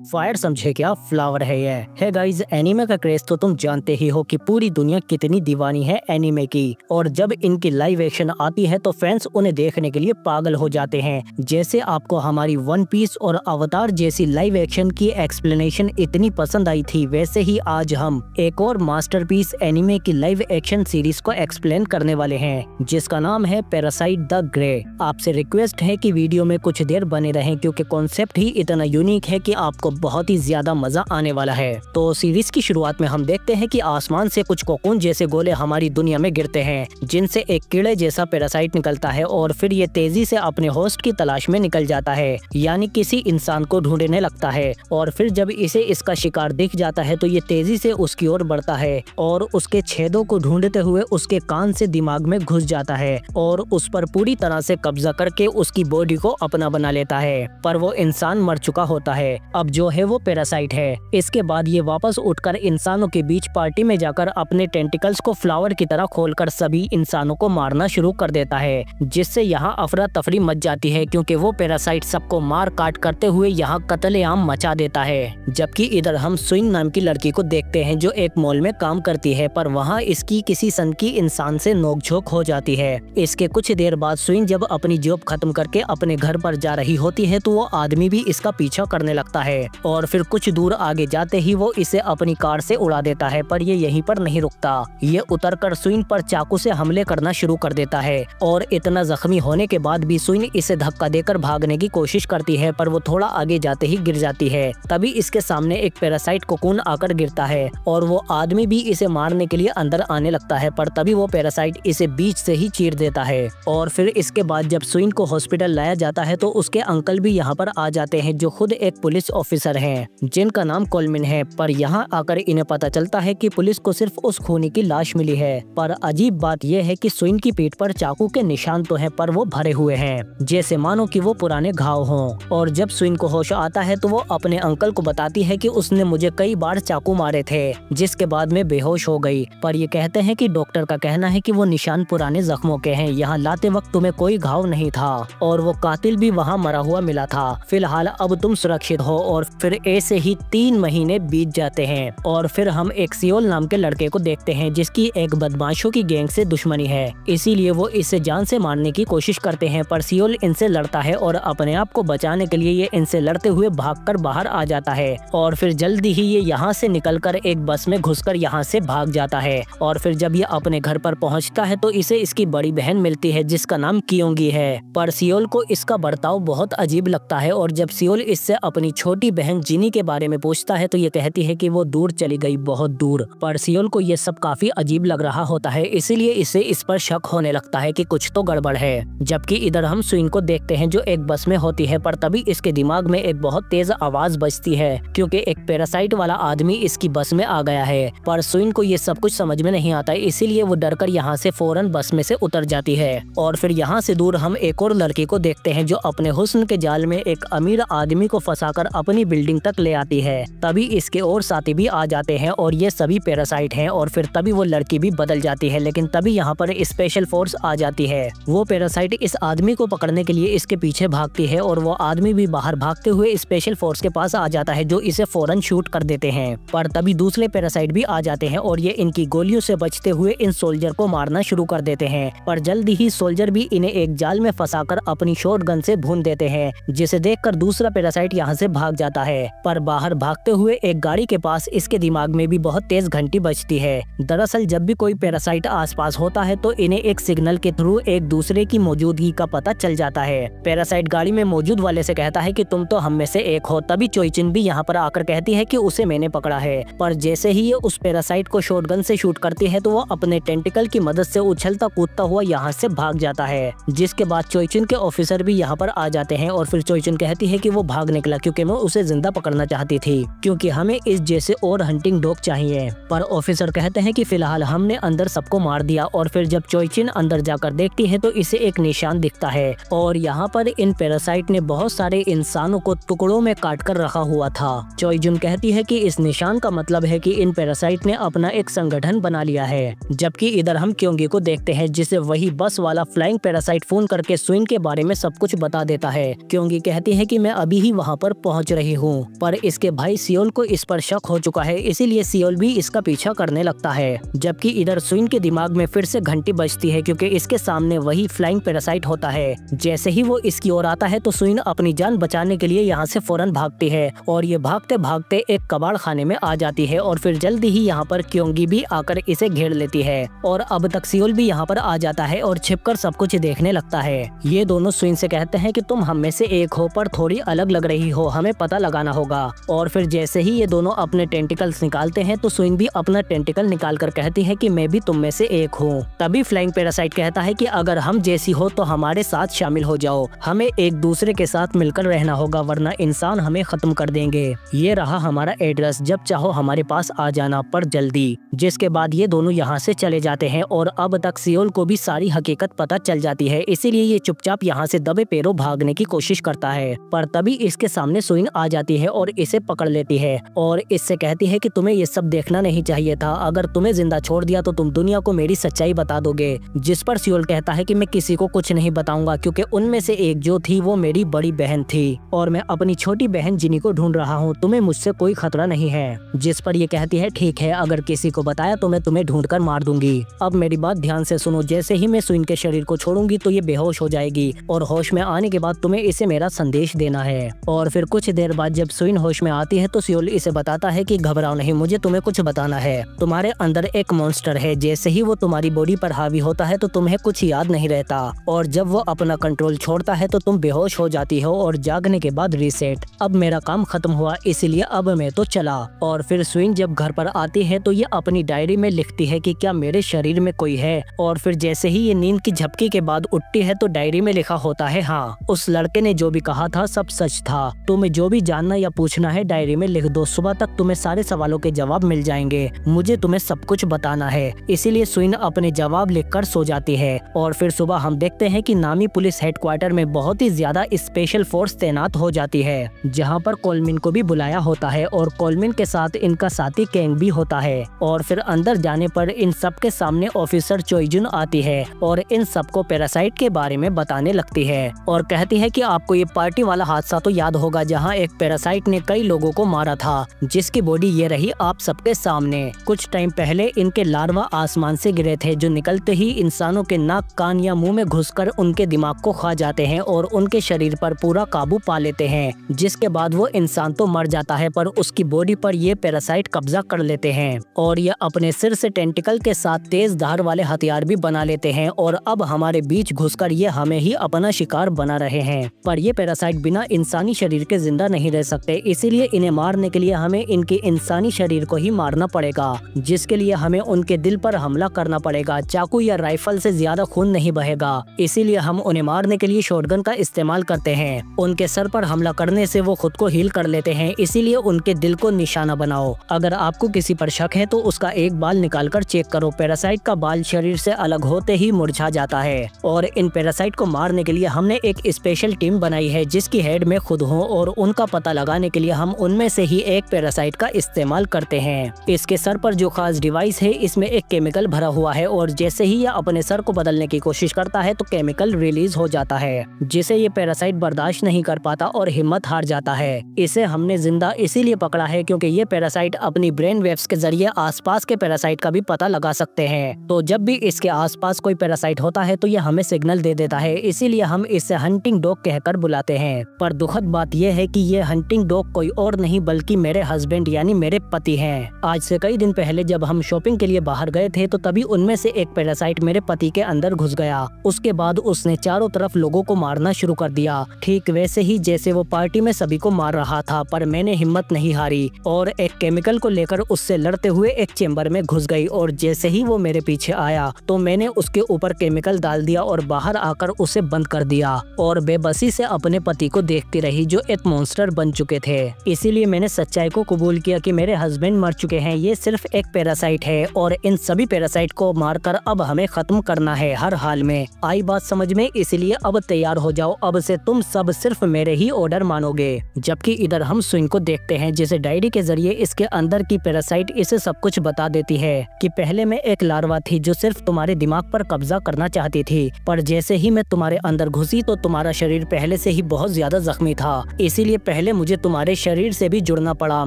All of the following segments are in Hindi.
फायर समझे क्या, फ्लावर है ये। है गाइज, एनीमे का क्रेज तो तुम जानते ही हो कि पूरी दुनिया कितनी दीवानी है एनीमे की। और जब इनकी लाइव एक्शन आती है तो फैंस उन्हें देखने के लिए पागल हो जाते हैं। जैसे आपको हमारी वन पीस और अवतार जैसी लाइव एक्शन की एक्सप्लेनेशन इतनी पसंद आई थी, वैसे ही आज हम एक और मास्टरपीस एनीमे की लाइव एक्शन सीरीज को एक्सप्लेन करने वाले हैं, जिसका नाम है पैरासाइट द ग्रे। आपसे रिक्वेस्ट है कि वीडियो में कुछ देर बने रहें, क्योंकि कॉन्सेप्ट ही इतना यूनिक है कि आपको बहुत ही ज्यादा मजा आने वाला है। तो सीरीज की शुरुआत में हम देखते हैं कि आसमान से कुछ कोकून जैसे गोले हमारी दुनिया में गिरते हैं, जिनसे एक कीड़े जैसा पैरासाइट निकलता है और फिर ये तेजी से अपने होस्ट की तलाश में निकल जाता है, यानी किसी इंसान को ढूंढने लगता है। और फिर जब इसे इसका शिकार दिख जाता है तो ये तेजी से उसकी ओर बढ़ता है और उसके छेदों को ढूंढते हुए उसके कान से दिमाग में घुस जाता है और उस पर पूरी तरह से कब्जा करके उसकी बॉडी को अपना बना लेता है। पर वो इंसान मर चुका होता है, अब जो है वो पैरासाइट है। इसके बाद ये वापस उठकर इंसानों के बीच पार्टी में जाकर अपने टेंटिकल्स को फ्लावर की तरह खोलकर सभी इंसानों को मारना शुरू कर देता है, जिससे यहाँ अफरा तफरी मच जाती है, क्योंकि वो पैरासाइट सबको मार काट करते हुए यहाँ कत्लेआम मचा देता है। जबकि इधर हम सुइन नाम की लड़की को देखते हैं जो एक मॉल में काम करती है, पर वहाँ इसकी किसी सनकी इंसान से नोकझोंक हो जाती है। इसके कुछ देर बाद सुइन जब अपनी जॉब खत्म करके अपने घर पर जा रही होती है तो वो आदमी भी इसका पीछा करने लगता है और फिर कुछ दूर आगे जाते ही वो इसे अपनी कार से उड़ा देता है। पर ये यहीं पर नहीं रुकता, ये उतरकर सुइन पर चाकू से हमले करना शुरू कर देता है और इतना जख्मी होने के बाद भी सुइन इसे धक्का देकर भागने की कोशिश करती है, पर वो थोड़ा आगे जाते ही गिर जाती है। तभी इसके सामने एक पैरासाइट कोकून आकर गिरता है और वो आदमी भी इसे मारने के लिए अंदर आने लगता है, पर तभी वो पैरासाइट इसे बीच से ही चीर देता है। और फिर इसके बाद जब सुइन को हॉस्पिटल लाया जाता है तो उसके अंकल भी यहाँ पर आ जाते हैं, जो खुद एक पुलिस ऑफिसर हैं, जिनका नाम कोलमिन है। पर यहाँ आकर इन्हें पता चलता है कि पुलिस को सिर्फ उस खूनी की लाश मिली है। पर अजीब बात यह है कि सुइन की पीठ पर चाकू के निशान तो हैं, पर वो भरे हुए हैं, जैसे मानो कि वो पुराने घाव हों। और जब सुइन को होश आता है तो वो अपने अंकल को बताती है कि उसने मुझे कई बार चाकू मारे थे, जिसके बाद मैं बेहोश हो गई। पर ये कहते हैं कि डॉक्टर का कहना है कि वो निशान पुराने जख्मों के हैं, यहाँ लाते वक्त तुम्हें कोई घाव नहीं था और वो कातिल भी वहाँ मरा हुआ मिला था। फिलहाल अब तुम सुरक्षित हो। और फिर ऐसे ही 3 महीने बीत जाते हैं और फिर हम एक सियोल नाम के लड़के को देखते हैं, जिसकी एक बदमाशों की गैंग से दुश्मनी है, इसीलिए वो इसे जान से मारने की कोशिश करते हैं। पर सियोल इनसे लड़ता है और अपने आप को बचाने के लिए ये इनसे लड़ते हुए भागकर बाहर आ जाता है और फिर जल्दी ही ये यहाँ से निकलकर एक बस में घुसकर यहाँ से भाग जाता है। और फिर जब ये अपने घर पर पहुँचता है तो इसे इसकी बड़ी बहन मिलती है, जिसका नाम कियोंगी है। पर सियोल को इसका बर्ताव बहुत अजीब लगता है और जब सियोल इससे अपनी छोटी बहन जिनी के बारे में पूछता है तो ये कहती है कि वो दूर चली गई, बहुत दूर। पर सियोल को ये सब काफी अजीब लग रहा होता है, इसीलिए इसे इस पर शक होने लगता है कि कुछ तो गड़बड़ है। जबकि इधर हम सुइन को देखते हैं जो एक बस में होती है, पर तभी इसके दिमाग में एक बहुत तेज आवाज बजती है, क्योंकि एक पैरासाइट वाला आदमी इसकी बस में आ गया है। पर सुइन को ये सब कुछ समझ में नहीं आता, इसीलिए वो डरकर यहाँ से फौरन बस में से उतर जाती है। और फिर यहाँ से दूर हम एक और लड़की को देखते हैं जो अपने हुस्न के जाल में एक अमीर आदमी को फंसाकर अपनी बिल्डिंग तक ले आती है। तभी इसके और साथी भी आ जाते हैं और ये सभी पैरासाइट हैं और फिर तभी वो लड़की भी बदल जाती है। लेकिन तभी यहाँ पर स्पेशल फोर्स आ जाती है। वो पैरासाइट इस आदमी को पकड़ने के लिए इसके पीछे भागती है और वो आदमी भी बाहर भागते हुए स्पेशल फोर्स के पास आ जाता है, जो इसे फौरन शूट कर देते हैं। पर तभी दूसरे पैरासाइट भी आ जाते हैं और ये इनकी गोलियों से बचते हुए इन सोल्जर को मारना शुरू कर देते हैं। पर जल्दी ही सोल्जर भी इन्हें एक जाल में फंसाकर अपनी शॉटगन से भून देते हैं, जिसे देखकर दूसरा पैरासाइट यहाँ से भाग जाता है। पर बाहर भागते हुए एक गाड़ी के पास इसके दिमाग में भी बहुत तेज घंटी बजती है। दरअसल जब भी कोई पैरासाइट आसपास होता है तो इन्हें एक सिग्नल के थ्रू एक दूसरे की मौजूदगी का पता चल जाता है। पैरासाइट गाड़ी में मौजूद वाले से कहता है कि तुम तो हम में से एक हो। तभी चोइचिन भी यहाँ पर आकर कहती है कि उसे मैंने पकड़ा है। पर जैसे ही ये उस पैरासाइट को शॉटगन से शूट करती है तो वो अपने टेंटिकल की मदद से उछलता कूदता हुआ यहाँ से भाग जाता है। जिसके बाद चोइचिन के ऑफिसर भी यहाँ पर आ जाते हैं और फिर चोइचिन कहती है कि वो भाग निकला क्योंकि मैं उसे जिंदा पकड़ना चाहती थी, क्योंकि हमें इस जैसे और हंटिंग डॉग चाहिए। पर ऑफिसर कहते हैं कि फिलहाल हमने अंदर सबको मार दिया। और फिर जब चोइचिन अंदर जाकर देखती है तो इसे एक निशान दिखता है और यहाँ पर इन पैरासाइट ने बहुत सारे इंसानों को टुकड़ों में काट कर रखा हुआ था। चोइजुन कहती है कि इस निशान का मतलब है कि इन पैरासाइट ने अपना एक संगठन बना लिया है। जबकि इधर हम क्योंगी को देखते हैं, जिसे वही बस वाला फ्लाइंग पैरासाइट फोन करके सुइन के बारे में सब कुछ बता देता है। क्योंकि कहती है कि मैं अभी ही वहाँ पर पहुँच रही रही हूँ। पर इसके भाई सियोल को इस पर शक हो चुका है, इसीलिए सियोल भी इसका पीछा करने लगता है। जबकि इधर सुइन के दिमाग में फिर से घंटी बजती है क्योंकि इसके सामने वही फ्लाइंग पैरासाइट होता है। जैसे ही वो इसकी ओर आता है तो सुइन अपनी जान बचाने के लिए यहाँ से फौरन भागती है और ये भागते भागते एक कबाड़ खाने में आ जाती है और फिर जल्दी ही यहाँ पर क्योंगी भी आकर इसे घेर लेती है और अब तक सियोल भी यहाँ पर आ जाता है और छिपकर सब कुछ देखने लगता है। ये दोनों सुइन से कहते हैं कि तुम हम में से एक हो पर थोड़ी अलग लग रही हो, हमें पता लगाना होगा। और फिर जैसे ही ये दोनों अपने टेंटिकल्स निकालते हैं तो सुइन भी अपना टेंटिकल निकाल कर कहती है कि मैं भी तुम में से एक हूँ। तभी फ्लाइंग पैरासाइट कहता है कि अगर हम जैसी हो तो हमारे साथ शामिल हो जाओ, हमें एक दूसरे के साथ मिलकर रहना होगा वरना इंसान हमें खत्म कर देंगे। ये रहा हमारा एड्रेस, जब चाहो हमारे पास आ जाना पर जल्दी। जिसके बाद ये दोनों यहाँ से चले जाते हैं और अब तक सियोल को भी सारी हकीकत पता चल जाती है, इसीलिए ये चुपचाप यहाँ से दबे पैरों भागने की कोशिश करता है। पर तभी इसके सामने सुइन आ जाती है और इसे पकड़ लेती है और इससे कहती है कि तुम्हें ये सब देखना नहीं चाहिए था, अगर तुम्हें जिंदा छोड़ दिया तो तुम दुनिया को मेरी सच्चाई बता दोगे। जिस पर सियोल कहता है कि मैं किसी को कुछ नहीं बताऊंगा क्योंकि उनमें से एक जो थी वो मेरी बड़ी बहन थी और मैं अपनी छोटी बहन जिनी को ढूंढ रहा हूँ, तुम्हें मुझसे कोई खतरा नहीं है। जिस पर ये कहती है ठीक है, अगर किसी को बताया तो मैं तुम्हें ढूंढकर मार दूंगी। अब मेरी बात ध्यान से सुनो, जैसे ही मैं सुइन के शरीर को छोड़ूंगी तो ये बेहोश हो जाएगी और होश में आने के बाद तुम्हें इसे मेरा संदेश देना है। और फिर कुछ देर बाद जब सुइन होश में आती है तो सियोल इसे बताता है कि घबराओ नहीं, मुझे तुम्हें कुछ बताना है। तुम्हारे अंदर एक मॉन्स्टर है, जैसे ही वो तुम्हारी बॉडी पर हावी होता है तो तुम्हें कुछ याद नहीं रहता और जब वो अपना कंट्रोल छोड़ता है तो तुम बेहोश हो जाती हो और जागने के बाद रीसेट। अब मेरा काम खत्म हुआ, इसीलिए अब मैं तो चला। और फिर सुइन जब घर पर आती है तो ये अपनी डायरी में लिखती है कि क्या मेरे शरीर में कोई है। और फिर जैसे ही ये नींद की झपकी के बाद उठती है तो डायरी में लिखा होता है हाँ, उस लड़के ने जो भी कहा था सब सच था, तुम्हें जो भी जानना या पूछना है डायरी में लिख दो, सुबह तक तुम्हें सारे सवालों के जवाब मिल जाएंगे, मुझे तुम्हें सब कुछ बताना है। इसीलिए सुइन अपने जवाब लिखकर सो जाती है और फिर सुबह हम देखते हैं कि नामी पुलिस हेडक्वार्टर में बहुत ही ज्यादा स्पेशल फोर्स तैनात हो जाती है, जहाँ पर कोलमिन को भी बुलाया होता है और कोलमिन के साथ इनका साथी कैंग भी होता है। और फिर अंदर जाने पर इन सब के सामने ऑफिसर चोइजुन आती है और इन सबको पैरासाइट के बारे में बताने लगती है और कहती है कि आपको ये पार्टी वाला हादसा तो याद होगा जहां एक पैरासाइट ने कई लोगों को मारा था, जिसकी बॉडी ये रही आप सबके सामने। कुछ टाइम पहले इनके लार्वा आसमान से गिरे थे जो निकलते ही इंसानों के नाक, कान या मुंह में घुसकर उनके दिमाग को खा जाते हैं और उनके शरीर पर पूरा काबू पा लेते हैं, जिसके बाद वो इंसान तो मर जाता है पर उसकी बॉडी पर ये पैरासाइट कब्जा कर लेते हैं और ये अपने सिर से टेंटिकल के साथ तेज धार वाले हथियार भी बना लेते हैं और अब हमारे बीच घुसकर ये हमें ही अपना शिकार बना रहे हैं। पर ये पैरासाइट बिना इंसानी शरीर के जिंदा नहीं रह सकते, इसीलिए इन्हें मारने के लिए हमें इनके इंसानी शरीर को ही मारना पड़ेगा, जिसके लिए हमें उनके दिल पर हमला करना पड़ेगा। चाकू या राइफल से ज्यादा खून नहीं बहेगा, इसीलिए हम उन्हें मारने के लिए शॉटगन का इस्तेमाल करते हैं। उनके सर पर हमला करने से वो खुद को हील कर लेते हैं, इसीलिए उनके दिल को निशाना बनाओ। अगर आपको किसी पर शक है तो उसका एक बाल निकाल कर चेक करो, पैरासाइट का बाल शरीर से अलग होते ही मुरझा जाता है। और इन पैरासाइट को मारने के लिए हमने एक स्पेशल टीम बनाई है जिसकी हेड में खुद हूँ और उनका पता लगाने के लिए हम उनमें से ही एक पैरासाइट का इस्तेमाल करते हैं। इसके सर पर जो खास डिवाइस है इसमें एक केमिकल भरा हुआ है और जैसे ही यह अपने सर को बदलने की कोशिश करता है तो केमिकल रिलीज हो जाता है, जिसे ये पैरासाइट बर्दाश्त नहीं कर पाता और हिम्मत हार जाता है। इसे हमने जिंदा इसीलिए पकड़ा है क्योंकि ये पैरासाइट अपनी ब्रेन वेव्स के जरिए आसपास के पैरासाइट का भी पता लगा सकते हैं। तो जब भी इसके आसपास कोई पैरासाइट होता है तो ये हमें सिग्नल दे देता है, इसीलिए हम इसे हंटिंग डॉग कहकर बुलाते हैं। पर दुखद बात यह है कि ये हंटिंग डॉग कोई और नहीं बल्कि मेरे हस्बैंड यानी मेरे पति हैं। आज से कई दिन पहले जब हम शॉपिंग के लिए बाहर गए थे तो तभी उनमें से एक पैरासाइट मेरे पति के अंदर घुस गया। उसके बाद उसने चारों तरफ लोगों को मारना शुरू कर दिया, ठीक वैसे ही जैसे वो पार्टी में सभी को मार रहा था। पर मैंने हिम्मत नहीं हारी और एक केमिकल को लेकर उससे लड़ते हुए एक चेम्बर में घुस गई और जैसे ही वो मेरे पीछे आया तो मैंने उसके ऊपर केमिकल डाल दिया और बाहर आकर उसे बंद कर दिया और बेबसी से अपने पति को देखती रही जो एक मॉन्स्टर बन चुके थे। इसीलिए मैंने सच्चाई को कबूल किया कि मेरे हस्बैंड मर चुके हैं, ये सिर्फ एक पैरासाइट है और इन सभी पैरासाइट को मारकर अब हमें खत्म करना है हर हाल में। आई बात समझ में? इसलिए अब तैयार हो जाओ, अब से तुम सब सिर्फ मेरे ही ऑर्डर मानोगे। जबकि इधर हम सुइन को देखते हैं जिसे डायरी के जरिए इसके अंदर की पैरासाइट इसे सब कुछ बता देती है कि पहले मैं एक लार्वा थी जो सिर्फ तुम्हारे दिमाग पर कब्जा करना चाहती थी, पर जैसे ही मैं तुम्हारे अंदर घुसी तो तुम्हारा शरीर पहले से ही बहुत ज्यादा जख्मी था, इसीलिए पहले मुझे तुम्हारे शरीर से भी जुड़ना पड़ा।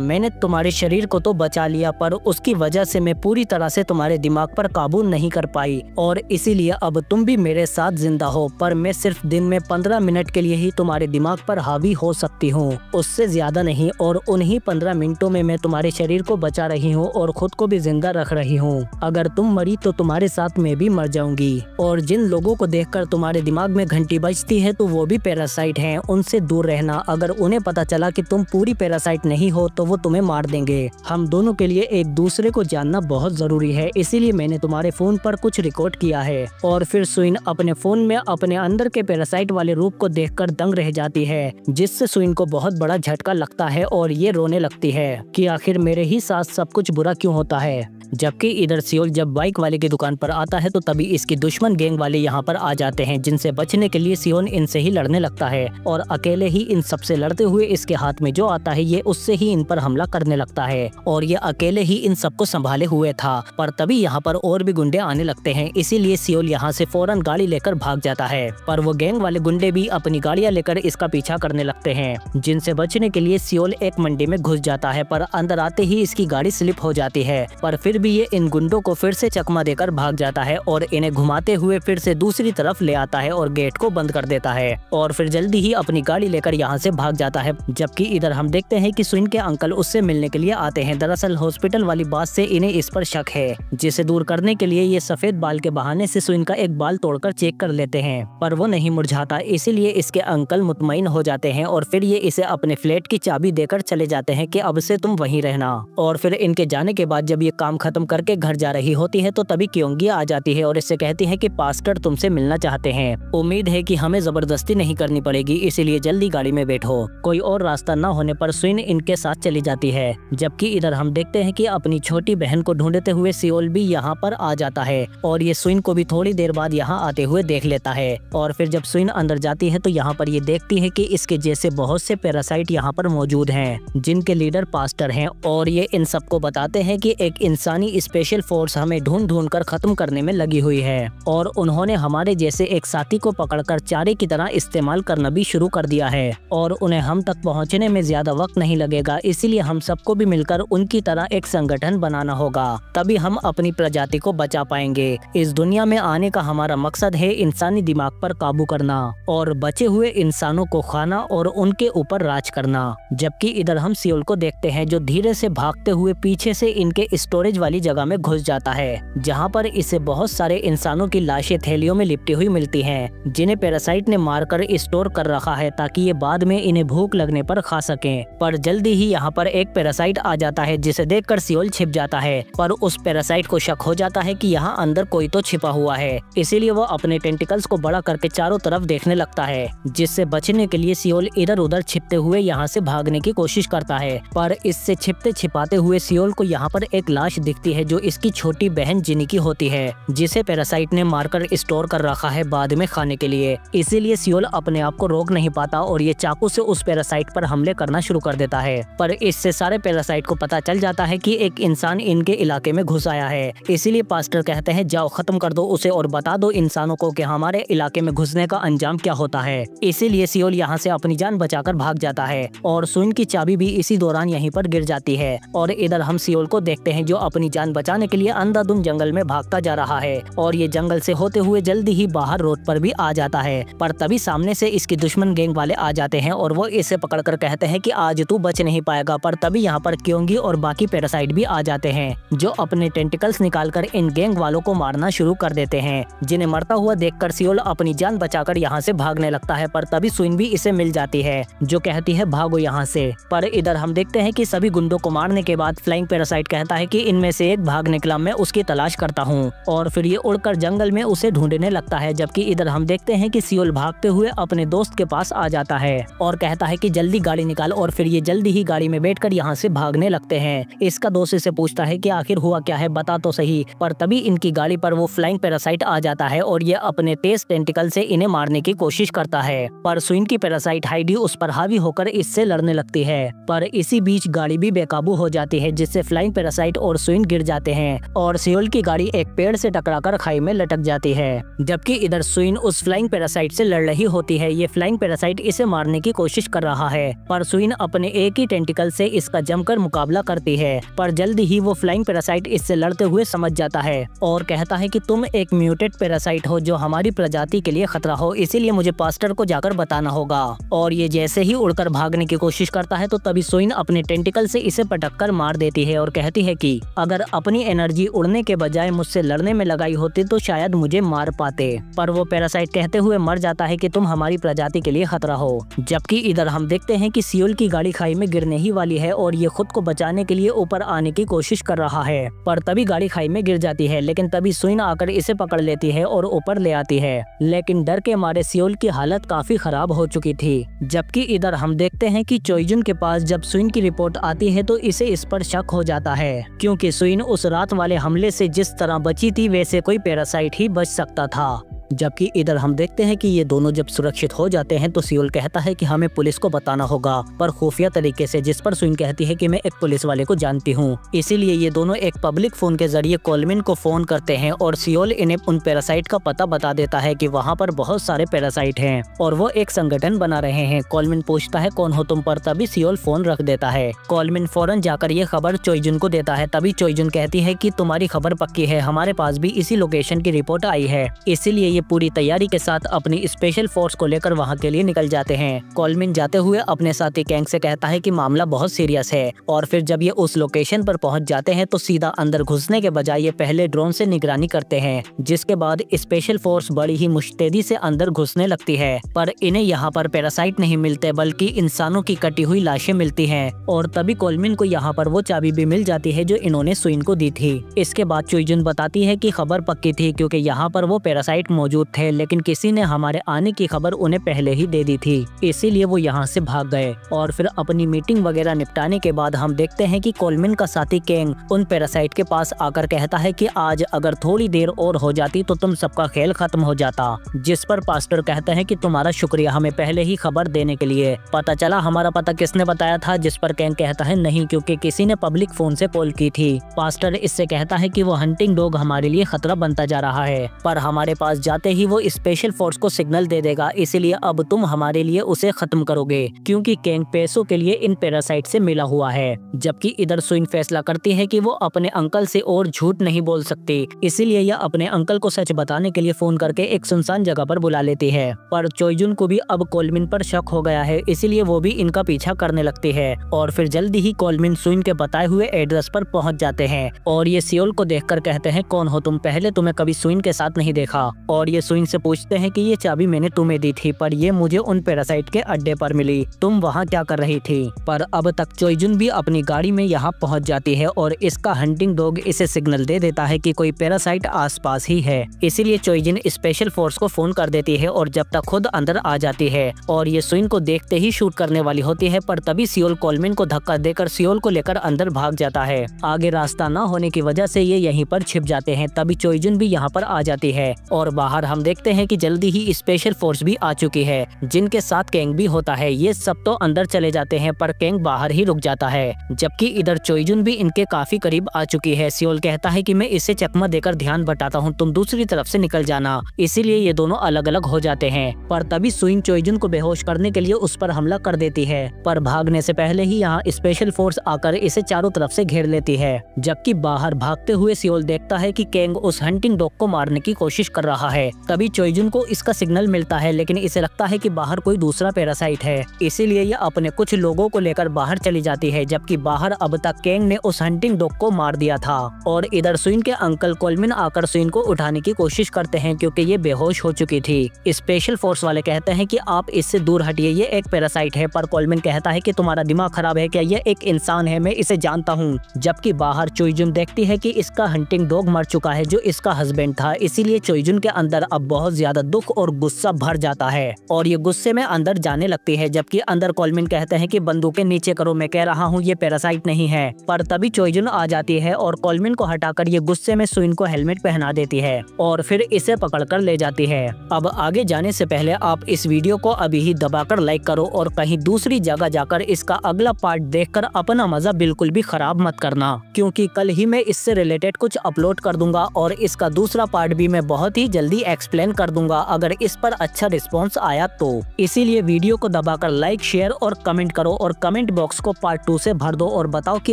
मैंने तुम्हारे शरीर को तो बचा लिया, पर उसकी वजह से मैं पूरी तरह से तुम्हारे दिमाग पर काबू नहीं कर पाई और इसीलिए अब तुम भी मेरे साथ जिंदा हो, पर मैं सिर्फ दिन में 15 मिनट के लिए ही तुम्हारे दिमाग पर हावी हो सकती हूँ, उससे ज्यादा नहीं। और उन्हीं 15 मिनटों में मैं तुम्हारे शरीर को बचा रही हूँ और खुद को भी जिंदा रख रही हूँ। अगर तुम मरी तो तुम्हारे साथ मैं भी मर जाऊंगी। और जिन लोगों को देखकर तुम्हारे दिमाग में घंटी बजती है तो वो भी पैरासाइट हैं, उनसे दूर रहना। अगर उन्हें पता चला कि तुम पूरी पैरासाइट नहीं हो तो वो तुम्हें मार देंगे। हम दोनों के लिए एक दूसरे को जानना बहुत जरूरी है, इसीलिए मैंने तुम्हारे फोन पर कुछ रिकॉर्ड किया है। और फिर सुइन अपने फोन में अपने अंदर के पैरासाइट वाले रूप को देखकर दंग रह जाती है, जिससे सुइन को बहुत बड़ा झटका लगता है और ये रोने लगती है कि आखिर मेरे ही साथ सब कुछ बुरा क्यों होता है। जबकि इधर सियोल जब बाइक वाले की दुकान पर आता है तो तभी इसकी दुश्मन गैंग वाले यहाँ पर आ जाते हैं, जिनसे बचने के लिए सियोन इनसे ही लड़ने लगता है और अकेले ही इन सबसे लड़ते हुए इसके हाथ में जो आता है ये उससे ही इन पर हमला करने लगता है और ये अकेले ही इन सबको संभाले हुए था। पर तभी यहाँ पर और भी गुंडे आने लगते हैं, इसीलिए सियोल यहाँ से फौरन गाड़ी लेकर भाग जाता है। पर वो गैंग वाले गुंडे भी अपनी गाड़ियाँ लेकर इसका पीछा करने लगते हैं, जिनसे बचने के लिए सियोल एक मंडी में घुस जाता है। पर अंदर आते ही इसकी गाड़ी स्लिप हो जाती है, पर फिर भी ये इन गुंडों को फिर से चकमा देकर भाग जाता है और इन्हें घुमाते हुए फिर से दूसरी तरफ ले आता है और गेट को बंद कर देता है और फिर जल्दी ही अपनी गाड़ी लेकर यहाँ से भाग जाता है। जबकि इधर हम देखते हैं कि सुइन के अंकल उससे मिलने के लिए आते हैं। दरअसल हॉस्पिटल वाली बात से इन्हें इस पर शक है, जिसे दूर करने के लिए ये सफेद बाल के बहाने से सुइन का एक बाल तोड़कर चेक कर लेते हैं, पर वो नहीं मुरझाता, इसीलिए इसके अंकल मुतमईन हो जाते हैं और फिर ये इसे अपने फ्लैट की चाबी देकर चले जाते हैं कि अब से तुम वहीं रहना। और फिर इनके जाने के बाद जब ये काम खत्म करके घर जा रही होती है तो तभी क्योंगी आ जाती है और इससे कहती है कि पास्टर तुमसे मिलना चाहते हैं। उम्मीद है कि हमें जबरदस्ती नहीं करनी पड़ेगी, इसीलिए जल्दी गाड़ी में बैठो। कोई और रास्ता न होने पर सुइन इनके साथ चली जाती है। जबकि इधर हम देखते हैं कि अपनी छोटी बहन को ढूंढते हुए सियोल भी यहाँ पर आ जाता है और ये सुइन को भी थोड़ी देर बाद यहाँ आते हुए देख लेता है। और फिर जब सुइन अंदर जाती है तो यहाँ पर ये देखती है कि इसके जैसे बहुत से पैरासाइट यहाँ पर मौजूद हैं, जिनके लीडर पास्टर हैं और ये इन सबको बताते हैं कि एक इंसानी स्पेशल फोर्स हमें ढूंढ कर खत्म करने में लगी हुई है और उन्होंने हमारे जैसे एक साथी को पकड़कर चारे की तरह इस्तेमाल करना भी शुरू कर दिया है और उन्हें हम तक पहुंचने में ज्यादा वक्त नहीं लगेगा, इसीलिए हम सबको भी मिलकर उनकी तरह एक संगठन बनाना होगा, तभी हम अपनी प्रजाति को बचा पाएंगे। इस दुनिया में आने का हमारा मकसद है इंसानी दिमाग पर काबू करना और बचे हुए इंसानों को खाना और उनके ऊपर राज करना। जबकि इधर हम सियोल को देखते हैं जो धीरे से भागते हुए पीछे से इनके स्टोरेज वाली जगह में घुस जाता है, जहाँ पर इसे बहुत सारे इंसानों की लाशें थैलियों में लिपटी हुई मिलती हैं, जिन्हें पैरासाइट ने मारकर स्टोर कर रखा है ताकि ये बाद में इन्हें भूख लगने पर खा सकें। पर जल्दी ही यहाँ पर एक पैरासाइट आ जाता है, जिसे देखकर सियोल छिप जाता है, पर उस पैरासाइट को शक हो जाता है कि यहाँ अंदर कोई तो छिपा हुआ है, इसीलिए वो अपने टेंटिकल्स को बड़ा करके चारों तरफ देखने लगता है, जिससे बचने के लिए सियोल इधर उधर छिपते हुए यहाँ से भागने की कोशिश करता है। पर इससे छिपते छिपाते हुए सियोल को यहाँ पर एक लाश दिखती है जो इसकी छोटी बहन जिनी की होती है, जिसे पैरासाइट ने मारकर स्टोर कर रखा है बाद में खाने के लिए। इसीलिए सियोल अपने आप को रोक नहीं पाता और ये चाकू से उस पैरासाइट पर हमले करना शुरू कर देता है। पर इससे सारे पैरासाइट को पता चल जाता है कि एक इंसान इनके इलाके में घुस आया है, इसीलिए पास्टर कहते हैं जाओ खत्म कर दो उसे और बता दो इंसानों को कि हमारे इलाके में घुसने का अंजाम क्या होता है। इसीलिए सियोल यहाँ से अपनी जान बचाकर भाग जाता है और सुइन की चाबी भी इसी दौरान यहीं पर गिर जाती है। और इधर हम सियोल को देखते हैं जो अपनी जान बचाने के लिए अंधाधुंध जंगल में भागता जा रहा है और ये जंगल से होते हुए जल्दी ही बाहर रोड पर भी आ जाता है। पर तभी सामने से इसकी दुश्मन गैंग वाले आ जाते हैं और वो इसे पकड़कर कहते हैं कि आज तू बच नहीं पाएगा। पर तभी यहाँ पर क्योंगी और बाकी पैरासाइट भी आ जाते हैं, जो अपने टेंटिकल्स निकालकर इन गैंग वालों को मारना शुरू कर देते हैं, जिन्हें मरता हुआ देखकर सियोल अपनी जान बचाकर यहाँ से भागने लगता है। पर तभी सुइन भी इसे मिल जाती है, जो कहती है भागो यहाँ से। पर इधर हम देखते हैं कि सभी गुंडों को मारने के बाद फ्लाइंग पैरासाइट कहता है कि इनमें से एक भाग निकला, मैं उसकी तलाश करता हूँ। और फिर ये उड़कर जंगल में उसे ढूंढने लगता है। जबकि इधर हम देखते हैं कि सियोल भागते हुए अपने दोस्त के पास आ जाता है और कहता है कि जल्दी गाड़ी निकाल। और फिर ये जल्दी ही गाड़ी में बैठकर यहाँ से भागने लगते हैं। इसका दोस्त इसे पूछता है कि आखिर हुआ क्या है, बता तो सही। पर तभी इनकी गाड़ी पर वो फ्लाइंग पैरासाइट आ जाता है और ये अपने तेज टेंटिकल से इन्हें मारने की कोशिश करता है। पर सुइन की पैरासाइट हाइडी उस पर हावी होकर इससे लड़ने लगती है। पर इसी बीच गाड़ी भी बेकाबू हो जाती है, जिससे फ्लाइंग पैरासाइट और सुइन गिर जाते हैं और सियोल की गाड़ी एक पेड़ से टकराकर खाई में लटक जाती है। जबकि इधर सुइन उस फ्लाइंग पैरासाइट से लड़ रही होती है। ये फ्लाइंग पैरासाइट इसे मारने की कोशिश कर रहा है, पर सुइन अपने एक ही टेंटिकल से इसका जमकर मुकाबला करती है। पर जल्द ही वो फ्लाइंग पैरासाइट इससे लड़ते हुए समझ जाता है और कहता है कि तुम एक म्यूटेड पैरासाइट हो जो हमारी प्रजाति के लिए खतरा हो, इसीलिए मुझे पास्टर को जाकर बताना होगा। और ये जैसे ही उड़कर भागने की कोशिश करता है तो तभी सुइन अपने टेंटिकल से इसे पटककर मार देती है और कहती है कि अगर अपनी एनर्जी उड़ने के बजाय मुझसे लड़ने में लगाई होती तो शायद मुझे मार पाते। पर वो पैरासाइट कहते हुए मर जाता है कि तुम हमारी प्रजाति के लिए खतरा हो। जबकि इधर हम देखते हैं कि सियोल की गाड़ी खाई में गिरने ही वाली है और ये खुद को बचाने के लिए ऊपर आने की कोशिश कर रहा है, पर तभी गाड़ी खाई में गिर जाती है। लेकिन तभी सुइन आकर इसे पकड़ लेती है और ऊपर ले आती है। लेकिन डर के मारे सियोल की हालत काफी खराब हो चुकी थी। जबकि इधर हम देखते हैं कि चोइजुन के पास जब सुइन की रिपोर्ट आती है तो इसे इस पर शक हो जाता है, क्योंकि सुइन उस रात वाले हमले से जिस तरह बची थी वैसे कोई पैरासाइट ही बच सकता था। जबकि इधर हम देखते हैं कि ये दोनों जब सुरक्षित हो जाते हैं तो सियोल कहता है कि हमें पुलिस को बताना होगा, पर खुफिया तरीके से, जिस पर सुइन कहती है कि मैं एक पुलिस वाले को जानती हूँ। इसीलिए ये दोनों एक पब्लिक फोन के जरिए कोलमिन को फोन करते हैं और सियोल इन्हें उन पैरासाइट का पता बता देता है कि वहाँ पर बहुत सारे पैरासाइट हैं और वो एक संगठन बना रहे हैं। कोलमिन पूछता है कौन हो तुम, पर तभी सियोल फोन रख देता है। कोलमिन फौरन जाकर ये खबर चोइजुन को देता है। तभी चोइजुन कहती है कि तुम्हारी खबर पक्की है, हमारे पास भी इसी लोकेशन की रिपोर्ट आई है, इसीलिए ये पूरी तैयारी के साथ अपनी स्पेशल फोर्स को लेकर वहां के लिए निकल जाते हैं। कोलमिन जाते हुए अपने साथी कैंग से कहता है कि मामला बहुत सीरियस है और फिर जब ये उस लोकेशन पर पहुंच जाते हैं तो सीधा अंदर घुसने के बजाय ये पहले ड्रोन से निगरानी करते हैं, जिसके बाद स्पेशल फोर्स बड़ी ही मुस्तैदी से अंदर घुसने लगती है। पर इन्हें यहाँ पर पैरासाइट नहीं मिलते बल्कि इंसानों की कटी हुई लाशें मिलती हैं। और तभी कोलमिन को यहाँ पर वो चाबी भी मिल जाती है जो इन्होंने सुइन को दी थी। इसके बाद चोइजुन बताती है कि खबर पक्की थी क्योंकि यहाँ पर वो पैरासाइट मौजूद थे, लेकिन किसी ने हमारे आने की खबर उन्हें पहले ही दे दी थी, इसीलिए वो यहाँ से भाग गए। और फिर अपनी मीटिंग वगैरह निपटाने के बाद हम देखते हैं कि कोलमिन का साथी कैंग उन पैरासाइट के पास आकर कहता है कि आज अगर थोड़ी देर और हो जाती तो तुम सबका खेल खत्म हो जाता। जिस पर पास्टर कहते हैं कि तुम्हारा शुक्रिया हमें पहले ही खबर देने के लिए, पता चला हमारा पता किसने बताया था। जिस पर कैंग कहता है नहीं, क्योंकि किसी ने पब्लिक फोन से कॉल की थी। पास्टर इससे कहता है कि वो हंटिंग डॉग हमारे लिए खतरा बनता जा रहा है, पर हमारे पास जाते ही वो स्पेशल फोर्स को सिग्नल दे देगा, इसीलिए अब तुम हमारे लिए उसे खत्म करोगे, क्योंकि कैंग पैसों के लिए इन पैरासाइट से मिला हुआ है। जबकि इधर सुइन फैसला करती है कि वो अपने अंकल से और झूठ नहीं बोल सकती, इसीलिए यह अपने अंकल को सच बताने के लिए फोन करके एक सुनसान जगह पर बुला लेती है। पर चोइजुन को भी अब कोलमिन पर शक हो गया है, इसीलिए वो भी इनका पीछा करने लगती है। और फिर जल्दी ही कोलमिन सुइन के बताए हुए एड्रेस पर पहुंच जाते हैं और ये सियोल को देखकर कहते हैं कौन हो तुम, पहले तुम्हें कभी सुइन के साथ नहीं देखा। और ये सुइन से पूछते हैं कि ये चाबी मैंने तुम्हें दी थी, पर ये मुझे उन पैरासाइट के अड्डे पर मिली, तुम वहाँ क्या कर रही थी। पर अब तक चोइजुन भी अपनी गाड़ी में यहाँ पहुँच जाती है और इसका हंटिंग डॉग इसे सिग्नल दे देता है कि कोई पैरासाइट आसपास ही है, इसीलिए चोइजुन स्पेशल फोर्स को फोन कर देती है और जब तक खुद अंदर आ जाती है और ये सुइन को देखते ही शूट करने वाली होती है। पर तभी सियोल कोलमिन को धक्का देकर सियोल को लेकर अंदर भाग जाता है। आगे रास्ता न होने की वजह से ये यहीं पर छिप जाते हैं। तभी चोइजुन भी यहाँ पर आ जाती है और बाहर हम देखते हैं कि जल्दी ही स्पेशल फोर्स भी आ चुकी है, जिनके साथ कैंग भी होता है। ये सब तो अंदर चले जाते हैं पर कैंग बाहर ही रुक जाता है। जबकि इधर चोइजुन भी इनके काफी करीब आ चुकी है। सियोल कहता है कि मैं इसे चकमा देकर ध्यान बटाता हूँ, तुम दूसरी तरफ से निकल जाना, इसीलिए ये दोनों अलग अलग हो जाते हैं। पर तभी सुइन चोइजुन को बेहोश करने के लिए उस पर हमला कर देती है, पर भागने से पहले ही यहाँ स्पेशल फोर्स आकर इसे चारों तरफ से घेर लेती है। जबकि बाहर भागते हुए सियोल देखता है कि कैंग उस हंटिंग डॉग को मारने की कोशिश कर रहा है। तभी चोइजुन को इसका सिग्नल मिलता है, लेकिन इसे लगता है कि बाहर कोई दूसरा पैरासाइट है, इसीलिए यह अपने कुछ लोगों को लेकर बाहर चली जाती है। जबकि बाहर अब तक कैंग ने उस हंटिंग डॉग को मार दिया था। और इधर सुइन के अंकल कोलमिन आकर सुइन को उठाने की कोशिश करते हैं क्योंकि ये बेहोश हो चुकी थी। स्पेशल फोर्स वाले कहते हैं कि आप इससे दूर हटिए, ये एक पैरासाइट है। पर कोलमिन कहता है कि तुम्हारा दिमाग खराब है क्या, ये एक इंसान है, मैं इसे जानता हूँ। जबकि बाहर चोइजुन देखती है कि इसका हंटिंग डॉग मर चुका है जो इसका हस्बैंड था, इसीलिए चोइजुन के अंदर अंदर अब बहुत ज्यादा दुख और गुस्सा भर जाता है और ये गुस्से में अंदर जाने लगती है, जबकि अंदर कोलमिन कहते हैं कि बंदूकें नीचे करो, मैं कह रहा हूँ ये पैरासाइट नहीं है। पर तभी चोइजुन आ जाती है और कोलमिन को हटाकर ये गुस्से में सुइन को हेलमेट पहना देती है और फिर इसे पकड़कर ले जाती है। अब आगे जाने से पहले आप इस वीडियो को अभी ही दबाकर लाइक करो और कहीं दूसरी जगह जाकर इसका अगला पार्ट देखकर अपना मजा बिल्कुल भी खराब मत करना, क्योंकि कल ही मैं इससे रिलेटेड कुछ अपलोड कर दूंगा और इसका दूसरा पार्ट भी मैं बहुत ही जल्दी एक्सप्लेन कर दूंगा अगर इस पर अच्छा रिस्पॉन्स आया तो। इसीलिए वीडियो को दबाकर लाइक, शेयर और कमेंट करो और कमेंट बॉक्स को पार्ट 2 से भर दो और बताओ कि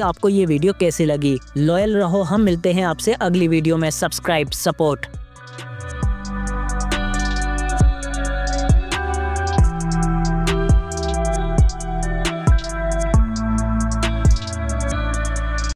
आपको ये वीडियो कैसी लगी। लॉयल रहो, हम मिलते हैं आपसे अगली वीडियो में। Subscribe, support.